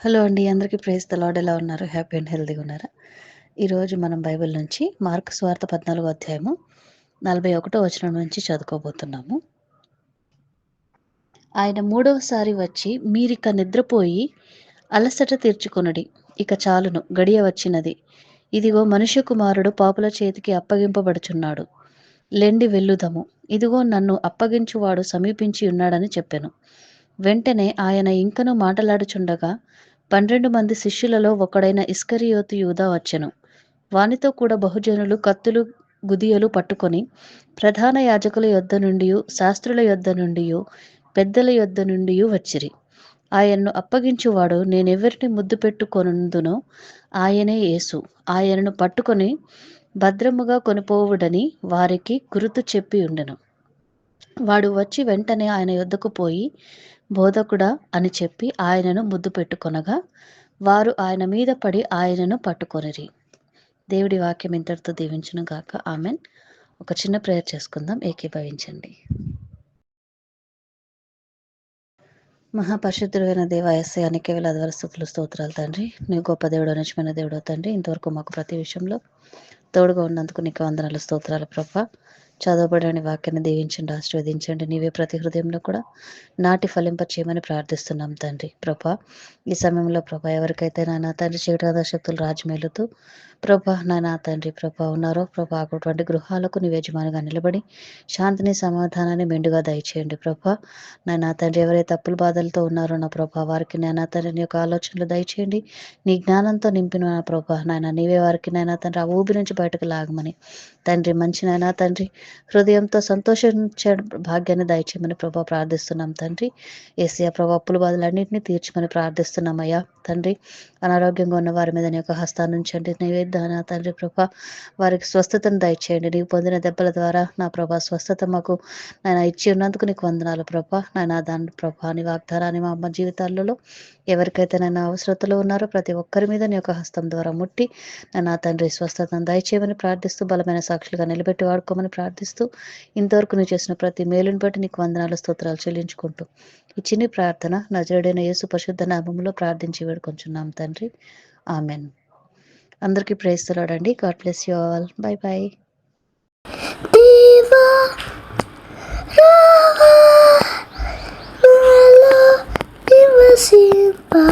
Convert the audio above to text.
Hello అండి. అందరికీ praise the lord. ఎలా ఉన్నారు? హ్యాపీ అండ్ హెల్తీగా ఉన్నారా? ఈరోజు మనం బైబిల్ నుంచి మార్కు సువార్త 14వ అధ్యాయము 41వ వచనం నుంచి చదువుకోబోతున్నాము. ఆయన మూడవసారి వచ్చి, మీరిక నిద్రపోయి అలసట తీర్చుకొనుడి. ఇక చాలును, గడియ వచ్చినది. ఇదిగో మనుష్య కుమారుడు పాపుల చేతికి అప్పగింపబడుచున్నాడు. లెండి వెళ్ళుదము. ఇదిగో నన్ను అప్పగించువాడు సమీపించి ఉన్నాడని చెప్పెను. వెంటనే ఆయన ఇంకను మాటలాడుచుండగా 12 మంది శిష్యులలో ఒకడైన ఇస్కరియోతు యూదా వచ్చెను. వానితో కూడా బహుజనులు కత్తులు గుదియలు పట్టుకొని ప్రధాన యాజకుల యొద్ద నుండియు శాస్త్రుల యొద్ద నుండియు పెద్దల యొద్ద నుండియు వచ్చిరి. ఆయన్ను అప్పగించువాడు నేనెవరిని ముద్దు పెట్టుకొనుందునో ఆయనే యేసు. ఆయనను పట్టుకొని భద్రముగా కొనిపోవుడని వారికి గురుతు చెప్పి ఉండెను. వాడు వచ్చి వెంటనే ఆయన యొద్దకు పోయి, బోధకుడా అని చెప్పి ఆయనను ముద్దు పెట్టుకొనగా వారు ఆయన మీద పడి ఆయనను పట్టుకొనిరి. దేవుడి వాక్యం ఇంతటితో దీవించును గాక. ఆమెన్. ఒక చిన్న ప్రేయర్ చేసుకుందాం. ఏకీభవించండి. మహాపరిశుద్ధుడైన దేవ యేసయ్యానికి వేలాది స్తుతులు స్తోత్రాలు తండ్రి. నీ గొప్ప దేవుడు, నిజమైన దేవుడు తండ్రి. ఇంతవరకు మాకు ప్రతి విషయంలో తోడుగా ఉన్నందుకు నీకు వందనాలు, స్తోత్రాలు ప్రభా. చదవబడని వాక్యాన్ని దీవించండి, ఆశీర్వదించండి. నీవే ప్రతి హృదయంలో కూడా నాటి ఫలింప చేయమని ప్రార్థిస్తున్నాం తండ్రి. ప్రభా, ఈ సమయంలో ప్రభా ఎవరికైతే నాయన తండ్రి చీకటి శక్తులు రాజమేలుతూ ప్రభా నాయన తండ్రి ప్రభా ఉన్నారో ప్రభా అటువంటి గృహాలకు నీ యజమానిగా నిలబడి శాంతిని సమాధానాన్ని మెండుగా దయచేయండి ప్రభా. నాయన తండ్రి ఎవరైతే తప్పుల బాధలతో ఉన్నారో నా ప్రభా వారికి నాయన తండ్రి నీ యొక్క ఆలోచనలు దయచేయండి. నీ జ్ఞానంతో నింపిన నా ప్రభా నాయన నీవే వారికి నాయన తండ్రి ఆ ఊబి నుంచి బయటకు లాగమని తండ్రి మంచి నాయన తండ్రి హృదయంతో సంతోషించే భాగ్యాన్ని దయచేయమని ప్రభా ప్రార్థిస్తున్నాం తండ్రి. యేసయ్య ప్రభా అప్పుల బాధలన్నింటినీ తీర్చమని ప్రార్థిస్తున్నామయ్యా తండ్రి. అనారోగ్యంగా ఉన్న వారి మీద నీ యొక్క హస్తాన్ని ఉంచండి. నీవే నా తండ్రి ప్రభా వారికి స్వస్థతను దయచేయండి. నీవు పొందిన దెబ్బల ద్వారా నా ప్రభా స్వస్థత మాకు నాయన ఇచ్చి ఉన్నందుకు నీకు వందనాలు ప్రభా. నాయన దాని ప్రభా నీ వాగ్దానాన్ని మా అమ్మ జీవితాలలో ఎవరికైతే నన్ను అవసరతలో ఉన్నారో ప్రతి ఒక్కరి మీద నీ యొక్క హస్తం ద్వారా ముట్టి నా తండ్రి స్వస్థతను దయచేయమని ప్రార్థిస్తూ బలమైన సాక్షులుగా నిలబెట్టి వాడుకోమని ప్రార్థిస్తూ ఇంతవరకు నువ్వు చేసిన ప్రతి మేలుని బట్టి నీకు వందనాలు, స్తోత్రాలు చెల్లించుకుంటూ ఈ చిన్ని ప్రార్థన నజరేయుడైన యేసు పరిశుద్ధ నామములో ప్రార్థించి వేడుకొంచున్నాం తండ్రి. ఆమెన్. అందరికీ ప్రైజ్ ది లార్డ్ అండి. God bless you all. By by. దేవా రావా నాలో నివసింపా